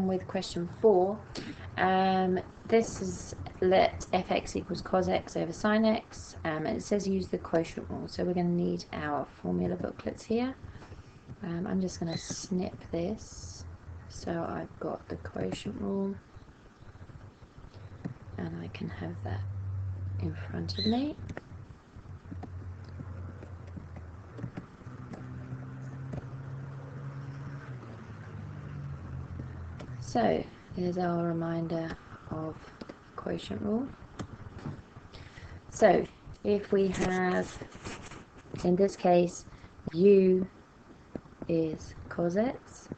on with question 4. This is let fx equals cos x over sin x, and it says use the quotient rule, so we're going to need our formula booklets here. I'm just going to snip this so I've got the quotient rule and I can have that in front of me. So here's our reminder of the quotient rule. So if we have, in this case, u is cos x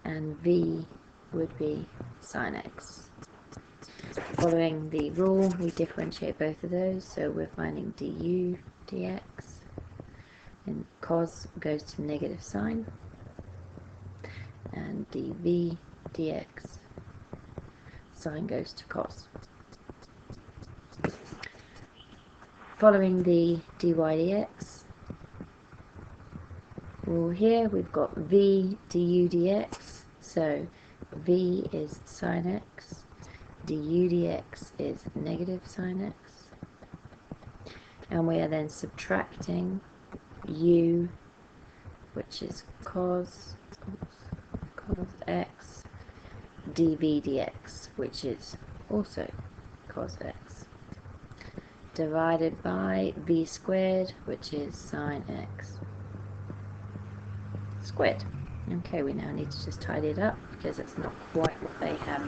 and v would be sin x. Following the rule, we differentiate both of those, so we're finding du dx, and cos goes to negative sine, and dv dx, sine goes to cos. Following the dy dx rule here, we've got v du dx, so v is sine x, du dx is negative sine x, and we are then subtracting u, which is cos x, dv dx, which is also cos x, divided by v squared, which is sine x squared. Okay, we now need to just tidy it up because it's not quite what they have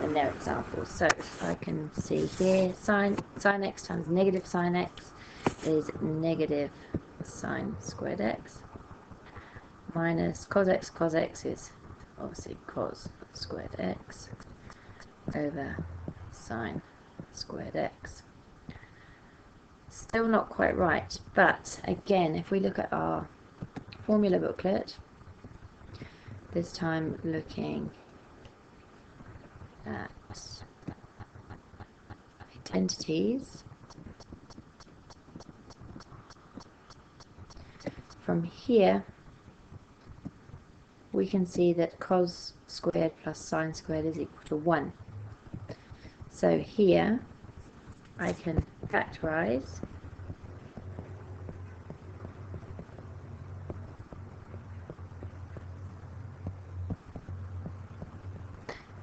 in their examples. So I can see here sine x times negative sine x is negative sine squared x, minus cos x is obviously cos squared x over sine squared x. Still not quite right, but again, if we look at our formula booklet, this time looking at identities, from here we can see that cos squared plus sine squared is equal to 1. So here I can factorize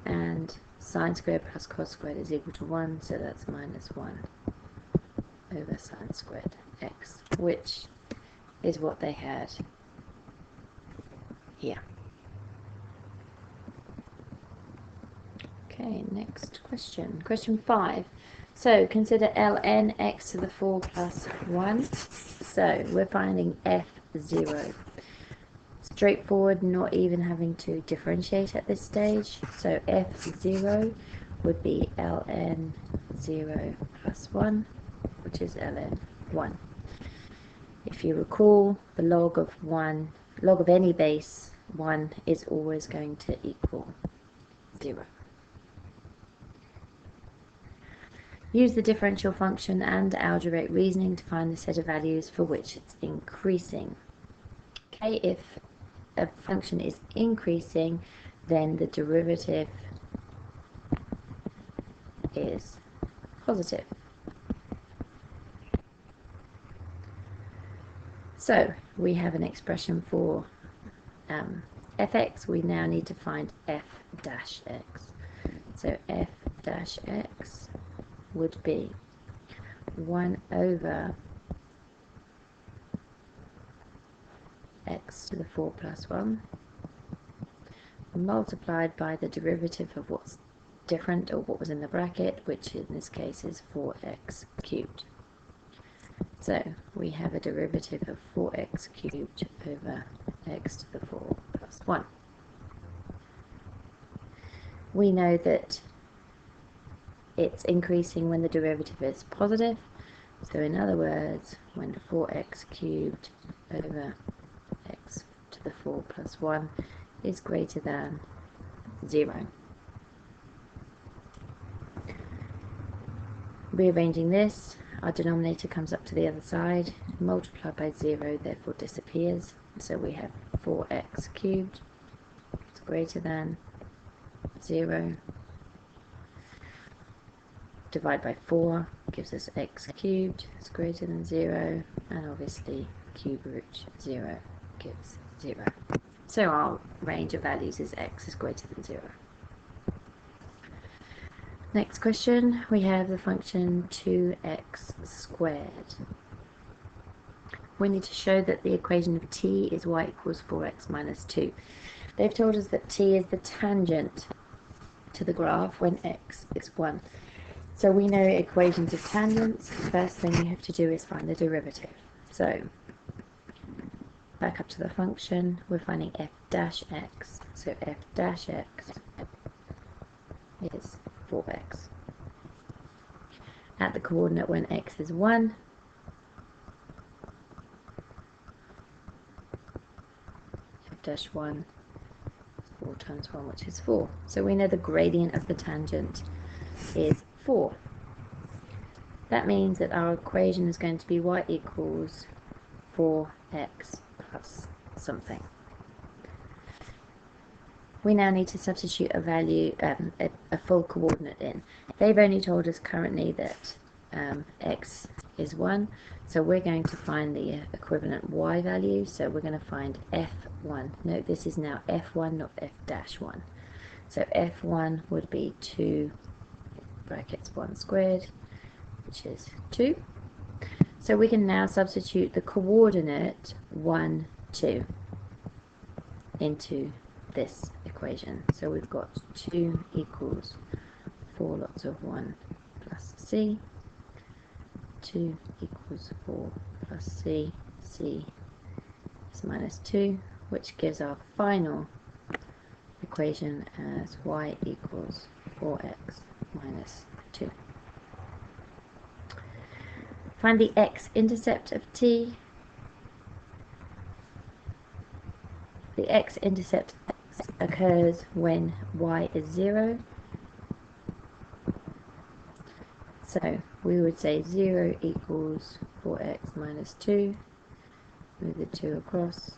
and sine squared plus cos squared is equal to 1, so that's minus 1 over sine squared x, which is what they had here. Okay, next question. Question 5. So consider ln x to the 4 plus 1. So we're finding f0. Straightforward, not even having to differentiate at this stage. So f0 would be ln 0 plus 1, which is ln 1. If you recall, the log of any base 1 is always going to equal 0. Use the differential function and algebraic reasoning to find the set of values for which it's increasing. Okay, if a function is increasing, then the derivative is positive. So we have an expression for fx. We now need to find f dash x. So f dash x would be 1 over x to the 4 plus 1 multiplied by the derivative of what's different, or what was in the bracket, which in this case is 4x cubed. So we have a derivative of 4x cubed over x to the 4 plus 1. We know that it's increasing when the derivative is positive, so in other words, when 4x cubed over x to the 4 plus 1 is greater than 0. Rearranging this, our denominator comes up to the other side, multiplied by 0 therefore disappears, so we have 4x cubed is greater than 0. Divide by 4 gives us x cubed is greater than 0, and obviously cube root 0 gives 0. So our range of values is x is greater than 0. Next question, we have the function 2x squared. We need to show that the equation of t is y equals 4x minus 2. They've told us that t is the tangent to the graph when x is 1. So we know equations of tangents. The first thing you have to do is find the derivative. So back up to the function, we're finding f dash x. So f dash x is 4x. At the coordinate when x is 1, f dash 1 is 4 times 1, which is 4. So we know the gradient of the tangent is 4. That means that our equation is going to be y equals 4x plus something. We now need to substitute a value, a full coordinate in. They've only told us currently that x is 1, so we're going to find the equivalent y value. So we're going to find f1. Note this is now f1, not f dash 1. So f1 would be 2 brackets 1 squared, which is 2. So we can now substitute the coordinate 1, 2 into this equation. So we've got 2 equals 4 lots of 1 plus c. 2 equals 4 plus c. c is minus 2, which gives our final equation as y equals 4x minus 2. Find the x-intercept of t. The x-intercept occurs when y is 0. So we would say 0 equals 4x minus 2. Move the 2 across.